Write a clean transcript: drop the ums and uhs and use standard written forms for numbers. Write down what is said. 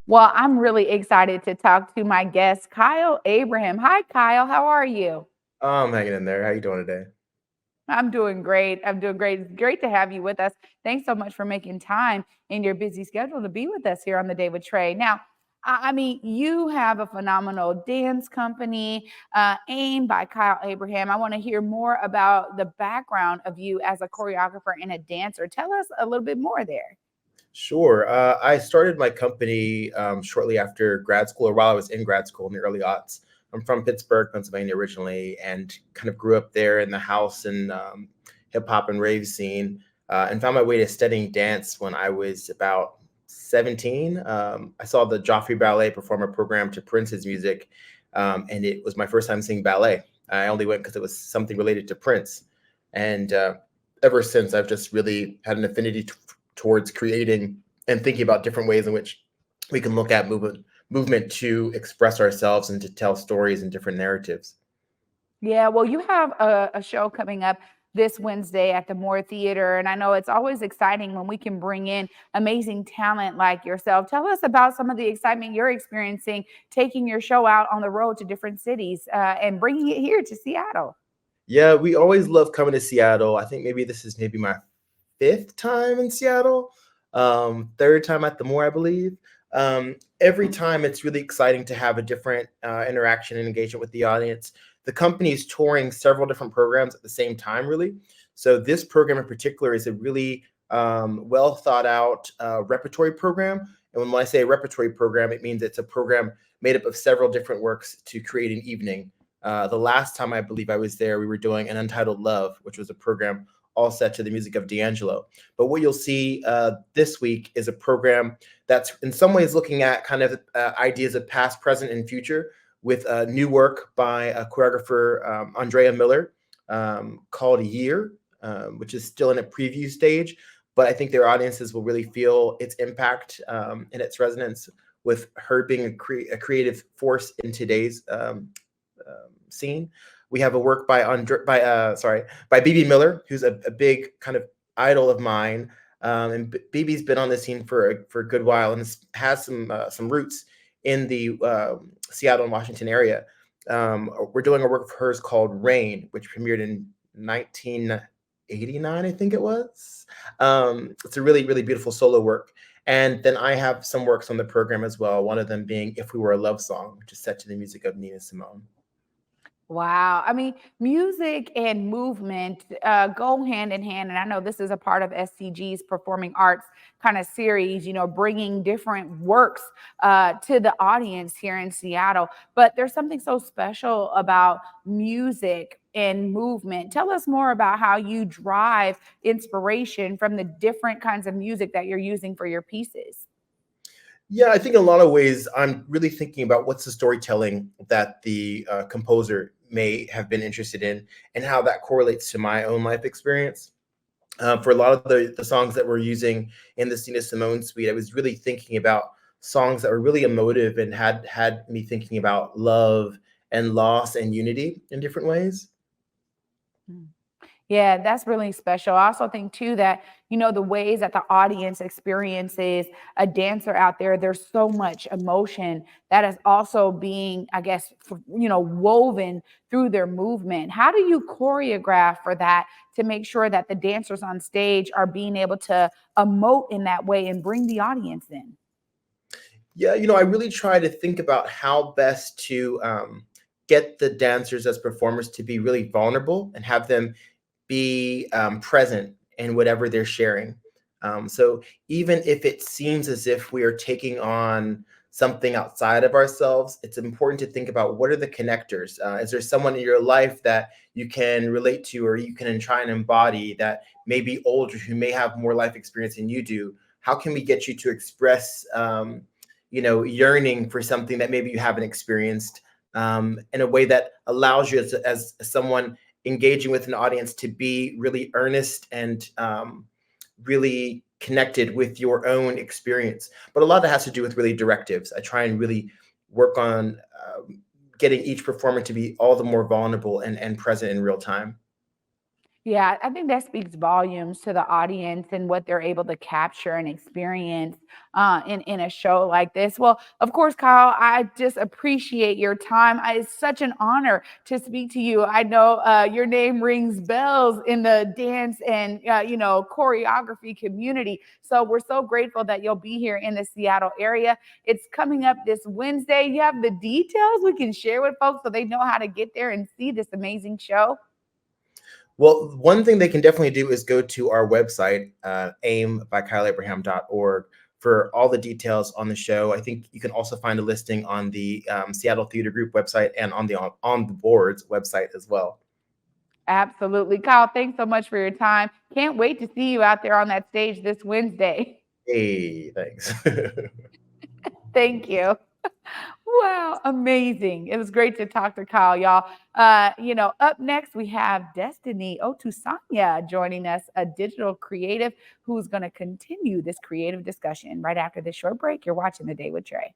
Well, I'm really excited to talk to my guest, Kyle Abraham. Hi, Kyle. How are you? I'm hanging in there. How you doing today? I'm doing great. I'm doing great. It's great to have you with us. Thanks so much for making time in your busy schedule to be with us here on the day with Trae. Now, I mean, you have a phenomenal dance company, A.I.M by Kyle Abraham. I want to hear more about the background of you as a choreographer and a dancer. Tell us a little bit more there. Sure. I started my company shortly after grad school, or while I was in grad school in the early aughts. I'm from Pittsburgh, Pennsylvania originally, and kind of grew up there in the house and hip hop and rave scene, and found my way to studying dance when I was about 17. I saw the Joffrey Ballet perform a program to Prince's music, and it was my first time seeing ballet. I only went because it was something related to Prince, and ever since I've just really had an affinity towards creating and thinking about different ways in which we can look at movement to express ourselves and to tell stories and different narratives. Yeah, well, you have a show coming up this Wednesday at the Moore Theater, and I know it's always exciting when we can bring in amazing talent like yourself. Tell us about some of the excitement you're experiencing taking your show out on the road to different cities and bringing it here to Seattle. Yeah, we always love coming to Seattle. I think maybe this is maybe my fifth time in Seattle, third time at the Moore, I believe. Every time it's really exciting to have a different interaction and engagement with the audience. The company is touring several different programs at the same time, really. So this program in particular is a really well thought out repertory program. And when I say a repertory program, it means it's a program made up of several different works to create an evening. The last time I believe I was there, we were doing an Untitled Love, which was a program all set to the music of D'Angelo. But what you'll see this week is a program that's in some ways looking at kind of ideas of past, present, and future with new work by a choreographer, Andrea Miller, called Year, which is still in a preview stage. But I think their audiences will really feel its impact and its resonance with her being a creative force in today's scene. We have a work by by BB Miller, who's a big kind of idol of mine. And BB's been on the scene for a good while and has some roots in the Seattle and Washington area. We're doing a work of hers called Rain, which premiered in 1989, I think it was. It's a really, really beautiful solo work. And then I have some works on the program as well, one of them being If We Were a Love Song, which is set to the music of Nina Simone. Wow. I mean, music and movement go hand in hand. And I know this is a part of SCG's performing arts kind of series, bringing different works to the audience here in Seattle. But there's something so special about music and movement. Tell us more about how you drive inspiration from the different kinds of music that you're using for your pieces. Yeah, I think in a lot of ways, I'm really thinking about what's the storytelling that the composer may have been interested in and how that correlates to my own life experience. For a lot of the songs that we're using in the Nina Simone suite, I was really thinking about songs that were really emotive and had me thinking about love and loss and unity in different ways. Mm. Yeah, that's really special. I also think too that, the ways that the audience experiences a dancer out there, there's so much emotion that is also being, I guess, woven through their movement. How do you choreograph for that to make sure that the dancers on stage are being able to emote in that way and bring the audience in? Yeah, I really try to think about how best to get the dancers as performers to be really vulnerable and have them be present in whatever they're sharing. So even if it seems as if we are taking on something outside of ourselves, it's important to think about what are the connectors. Is there someone in your life that you can relate to or you can try and embody that may be older, who may have more life experience than you do? How can we get you to express, yearning for something that maybe you haven't experienced in a way that allows you as someone engaging with an audience to be really earnest and really connected with your own experience. But a lot of it has to do with really directives. I try and really work on getting each performer to be all the more vulnerable and present in real time. Yeah, I think that speaks volumes to the audience and what they're able to capture and experience in a show like this. Well, of course, Kyle, I just appreciate your time. It's such an honor to speak to you. I know your name rings bells in the dance and choreography community. So we're so grateful that you'll be here in the Seattle area. It's coming up this Wednesday. You have the details we can share with folks so they know how to get there and see this amazing show. Well, one thing they can definitely do is go to our website, aim by kyleabraham.org, for all the details on the show. I think you can also find a listing on the Seattle Theater Group website and on the board's website as well. Absolutely. Kyle, thanks so much for your time. Can't wait to see you out there on that stage this Wednesday. Hey, thanks. Thank you. Wow, amazing. It was great to talk to Kyle, y'all. Up next, we have Destiny Otusanya joining us, a digital creative who's going to continue this creative discussion right after this short break. You're watching The Day with Trae.